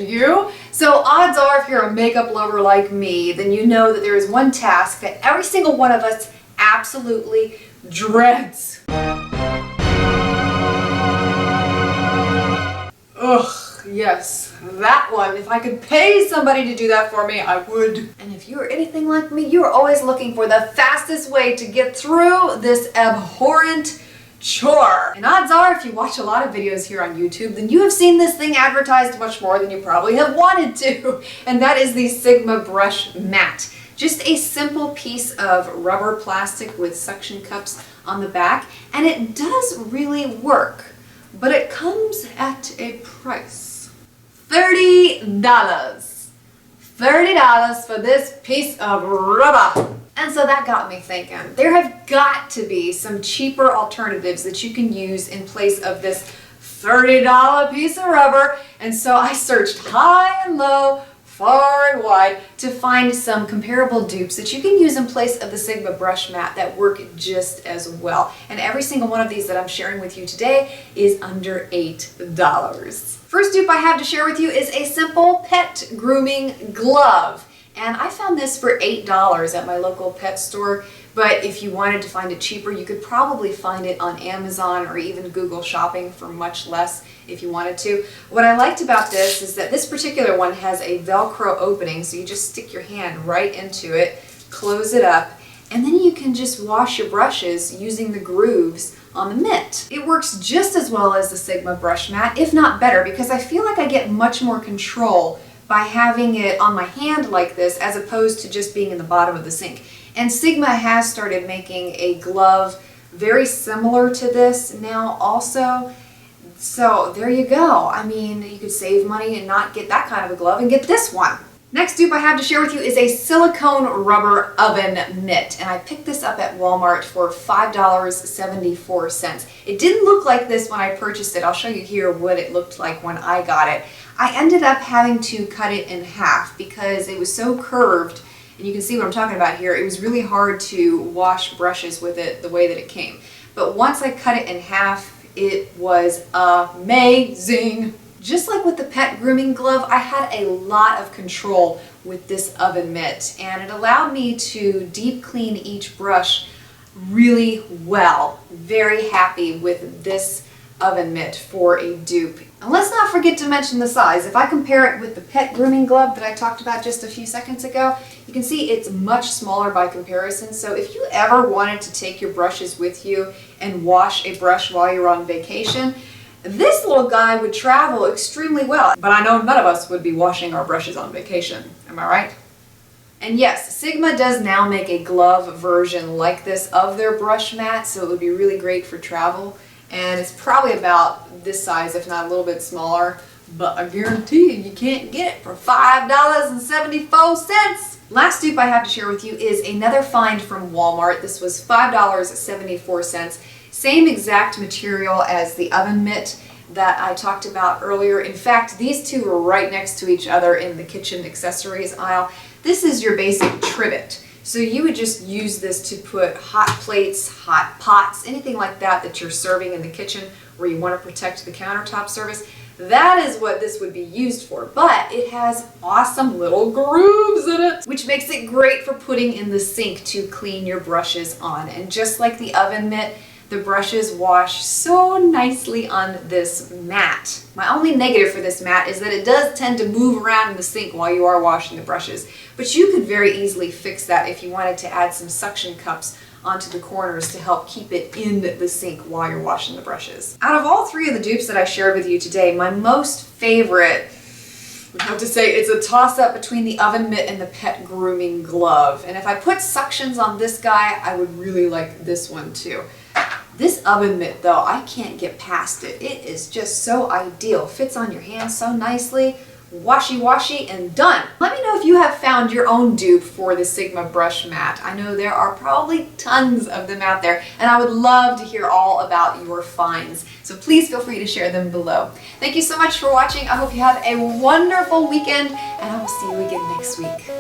you. So odds are, if you're a makeup lover like me, then you know that there is one task that every single one of us absolutely dreads. Ugh, yes, that one. If I could pay somebody to do that for me, I would. And if you are anything like me, you are always looking for the fastest way to get through this abhorrent chore. And odds are, if you watch a lot of videos here on YouTube, then you have seen this thing advertised much more than you probably have wanted to. And that is the Sigma Brush Mat. Just a simple piece of rubber plastic with suction cups on the back, and it does really work. But it comes at a price. $30. $30 for this piece of rubber. And so that got me thinking, there have got to be some cheaper alternatives that you can use in place of this $30 piece of rubber. And so I searched high and low, far and wide, to find some comparable dupes that you can use in place of the Sigma Brush Mat that work just as well. And every single one of these that I'm sharing with you today is under $8. First dupe I have to share with you is a simple pet grooming glove. And I found this for $8 at my local pet store, but if you wanted to find it cheaper, you could probably find it on Amazon or even Google Shopping for much less if you wanted to. What I liked about this is that this particular one has a Velcro opening, so you just stick your hand right into it, close it up, and then you can just wash your brushes using the grooves on the mitt. It works just as well as the Sigma Brush Mat, if not better, because I feel like I get much more control by having it on my hand like this as opposed to just being in the bottom of the sink. And Sigma has started making a glove very similar to this now also. So there you go. I mean, you could save money and not get that kind of a glove and get this one. Next dupe I have to share with you is a silicone rubber oven mitt, and I picked this up at Walmart for $5.74. It didn't look like this when I purchased it. I'll show you here what it looked like when I got it. I ended up having to cut it in half because it was so curved, and you can see what I'm talking about here. It was really hard to wash brushes with it the way that it came. But once I cut it in half, it was amazing. Just like with the pet grooming glove, I had a lot of control with this oven mitt, and it allowed me to deep clean each brush really well. Very happy with this oven mitt for a dupe. And let's not forget to mention the size. If I compare it with the pet grooming glove that I talked about just a few seconds ago, you can see it's much smaller by comparison. So if you ever wanted to take your brushes with you and wash a brush while you're on vacation, this little guy would travel extremely well. But I know none of us would be washing our brushes on vacation. Am I right? And yes, Sigma does now make a glove version like this of their brush mat, so it would be really great for travel. And it's probably about this size, if not a little bit smaller, but I guarantee you can't get it for $5.74. Last dupe I have to share with you is another find from Walmart. This was $5.74. Same exact material as the oven mitt that I talked about earlier. In fact, these two are right next to each other in the kitchen accessories aisle. This is your basic trivet. So you would just use this to put hot plates, hot pots, anything like that that you're serving in the kitchen where you want to protect the countertop surface. That is what this would be used for, but it has awesome little grooves in it, which makes it great for putting in the sink to clean your brushes on. And just like the oven mitt, the brushes wash so nicely on this mat. My only negative for this mat is that it does tend to move around in the sink while you are washing the brushes. But you could very easily fix that if you wanted to add some suction cups onto the corners to help keep it in the sink while you're washing the brushes. Out of all three of the dupes that I shared with you today, my most favorite, I have to say, it's a toss-up between the oven mitt and the pet grooming glove. And if I put suctions on this guy, I would really like this one too. This oven mitt though, I can't get past it. It is just so ideal. Fits on your hands so nicely. Washy washy and done. Let me know if you have found your own dupe for the Sigma brush mat. I know there are probably tons of them out there, and I would love to hear all about your finds. So please feel free to share them below. Thank you so much for watching. I hope you have a wonderful weekend, and I will see you again next week.